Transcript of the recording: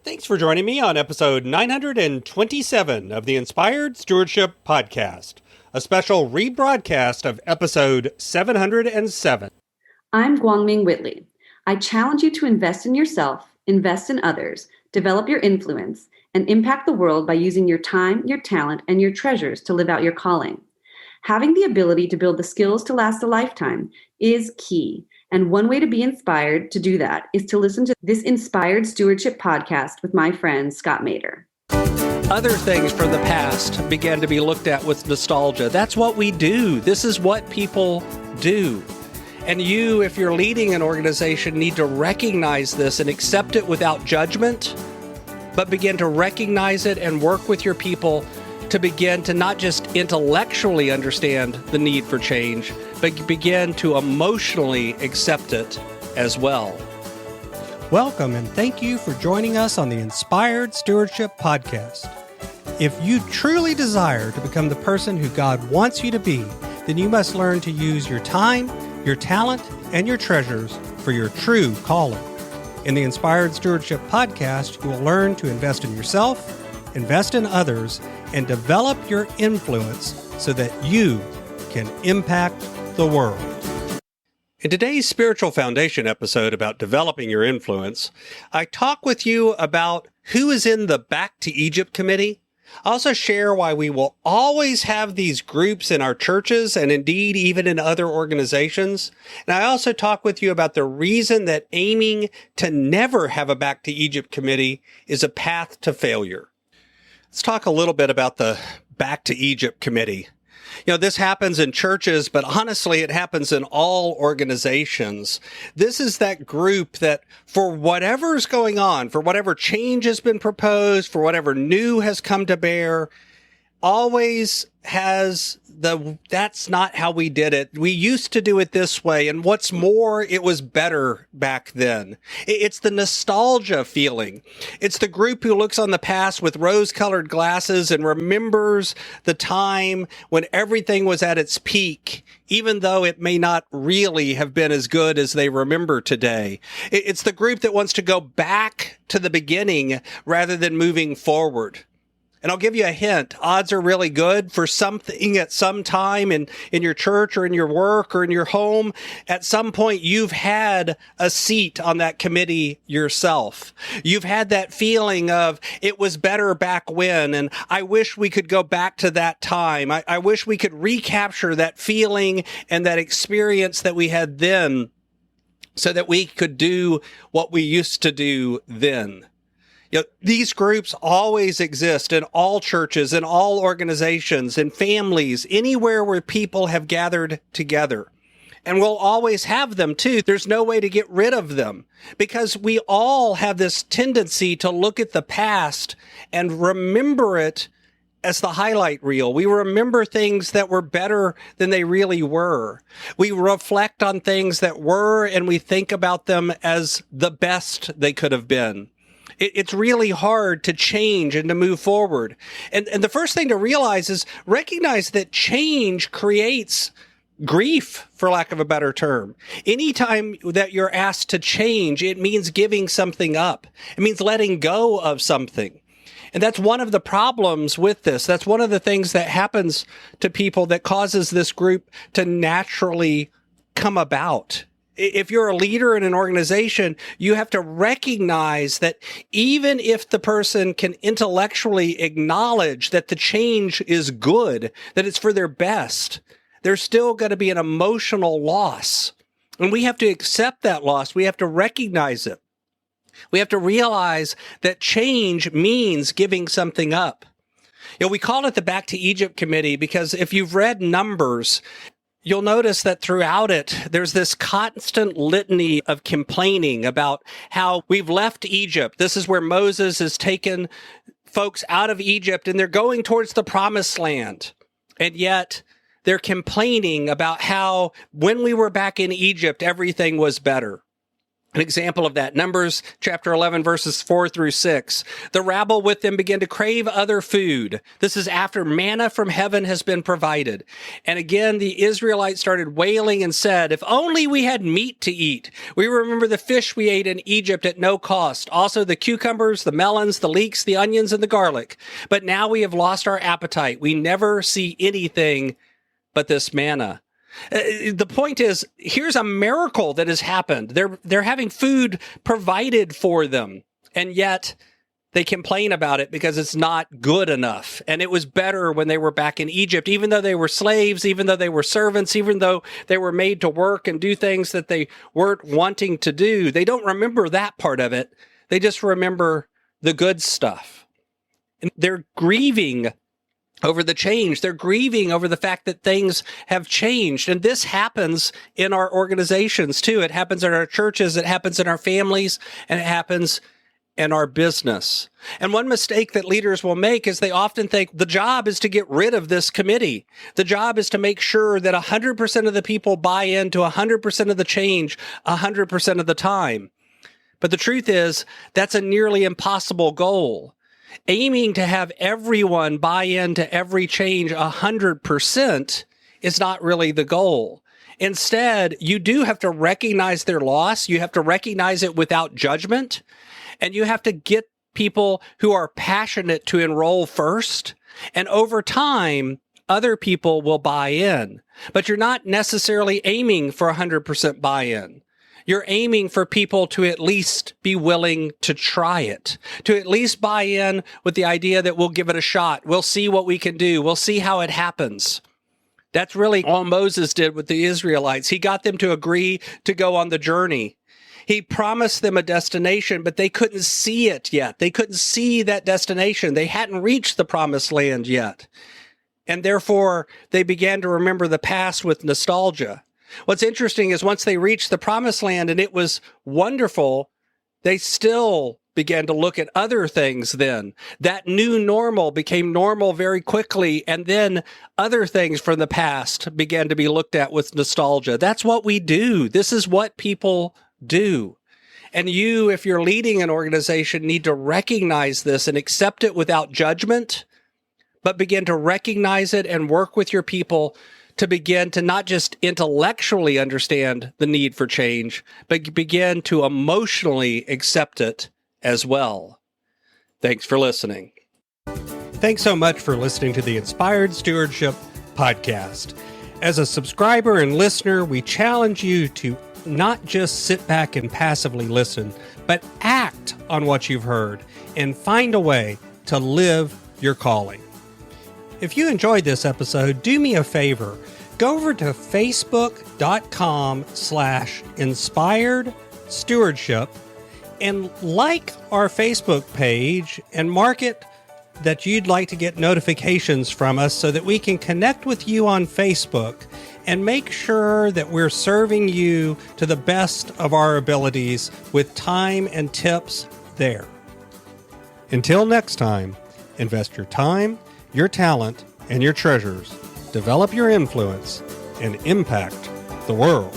Thanks for joining me on episode 927 of the Inspired Stewardship Podcast, a special rebroadcast of episode 707. I'm Guangming Whitley. I challenge you to invest in yourself, invest in others, develop your influence, and impact the world by using your time, your talent, and your treasures to live out your calling. Having the ability to build the skills to last a lifetime is key. And one way to be inspired to do that is to listen to this Inspired Stewardship podcast with my friend, Scott Mader. Other things from the past began to be looked at with nostalgia. That's what we do. This is what people do. And you, if you're leading an organization, need to recognize this and accept it without judgment, but begin to recognize it and work with your people to begin to not just intellectually understand the need for change, but begin to emotionally accept it as well. Welcome and thank you for joining us on the Inspired Stewardship Podcast. If you truly desire to become the person who God wants you to be, then you must learn to use your time, your talent, and your treasures for your true calling. In the Inspired Stewardship Podcast, you will learn to invest in yourself, invest in others, and develop your influence so that you can impact the world. In today's Spiritual Foundation episode about developing your influence, I talk with you about who is in the Back to Egypt committee. I also share why we will always have these groups in our churches and indeed even in other organizations. And I also talk with you about the reason that aiming to never have a Back to Egypt committee is a path to failure. Let's talk a little bit about the Back to Egypt committee. You know, this happens in churches, but honestly, it happens in all organizations. This is that group that for whatever's going on, for whatever change has been proposed, for whatever new has come to bear, always has that's not how we did it. We used to do it this way. And what's more, it was better back then. It's the nostalgia feeling. It's the group who looks on the past with rose-colored glasses and remembers the time when everything was at its peak, even though it may not really have been as good as they remember today. It's the group that wants to go back to the beginning rather than moving forward. And I'll give you a hint. Odds are really good for something at some time in your church or in your work or in your home. At some point, you've had a seat on that committee yourself. You've had that feeling of it was better back when, and I wish we could go back to that time. I wish we could recapture that feeling and that experience that we had then so that we could do what we used to do then. You know, these groups always exist in all churches, in all organizations, in families, anywhere where people have gathered together. And we'll always have them too. There's no way to get rid of them because we all have this tendency to look at the past and remember it as the highlight reel. We remember things that were better than they really were. We reflect on things that were and we think about them as the best they could have been. It's really hard to change and to move forward. And the first thing to realize is recognize that change creates grief, for lack of a better term. Anytime that you're asked to change, it means giving something up. It means letting go of something. And that's one of the problems with this. That's one of the things that happens to people that causes this group to naturally come about. If you're a leader in an organization, you have to recognize that even if the person can intellectually acknowledge that the change is good, that it's for their best, there's still going to be an emotional loss. And we have to accept that loss. We have to recognize it. We have to realize that change means giving something up. You know, we call it the Back to Egypt Committee because if you've read Numbers, you'll notice that throughout it, there's this constant litany of complaining about how we've left Egypt. This is where Moses has taken folks out of Egypt and they're going towards the promised land. And yet they're complaining about how when we were back in Egypt, everything was better. An example of that, Numbers chapter 11, verses 4 through 6. The rabble with them began to crave other food. This is after manna from heaven has been provided. And again, the Israelites started wailing and said, if only we had meat to eat. We remember the fish we ate in Egypt at no cost. Also the cucumbers, the melons, the leeks, the onions, and the garlic. But now we have lost our appetite. We never see anything but this manna. The point is, here's a miracle that has happened. They're having food provided for them, and yet they complain about it because it's not good enough. And it was better when they were back in Egypt, even though they were slaves, even though they were servants, even though they were made to work and do things that they weren't wanting to do. They don't remember that part of it. They just remember the good stuff. And they're grieving over the change. They're grieving over the fact that things have changed. And this happens in our organizations too. It happens in our churches. It happens in our families, and it happens in our business. And one mistake that leaders will make is they often think the job is to get rid of this committee. The job is to make sure that 100% of the people buy into 100% of the change 100% of the time. But the truth is that's a nearly impossible goal. Aiming to have everyone buy into every change 100% is not really the goal. Instead, you do have to recognize their loss. You have to recognize it without judgment. And you have to get people who are passionate to enroll first. And over time, other people will buy in. But you're not necessarily aiming for 100% buy-in. You're aiming for people to at least be willing to try it, to at least buy in with the idea that we'll give it a shot. We'll see what we can do. We'll see how it happens. That's really all Moses did with the Israelites. He got them to agree to go on the journey. He promised them a destination, but they couldn't see it yet. They couldn't see that destination. They hadn't reached the promised land yet. And therefore, they began to remember the past with nostalgia. What's interesting is once they reached the promised land and it was wonderful, they still began to look at other things then. That new normal became normal very quickly, and then other things from the past began to be looked at with nostalgia. That's what we do. This is what people do. And you, if you're leading an organization, need to recognize this and accept it without judgment, but begin to recognize it and work with your people to begin to not just intellectually understand the need for change, but begin to emotionally accept it as well. Thanks for listening. Thanks so much for listening to the Inspired Stewardship podcast. As a subscriber and listener, we challenge you to not just sit back and passively listen, but act on what you've heard and find a way to live your calling. If you enjoyed this episode, do me a favor. Go over to facebook.com/inspired stewardship and like our Facebook page and mark it that you'd like to get notifications from us so that we can connect with you on Facebook and make sure that we're serving you to the best of our abilities with time and tips there. Until next time, invest your time, your talent, and your treasures. Develop your influence and impact the world.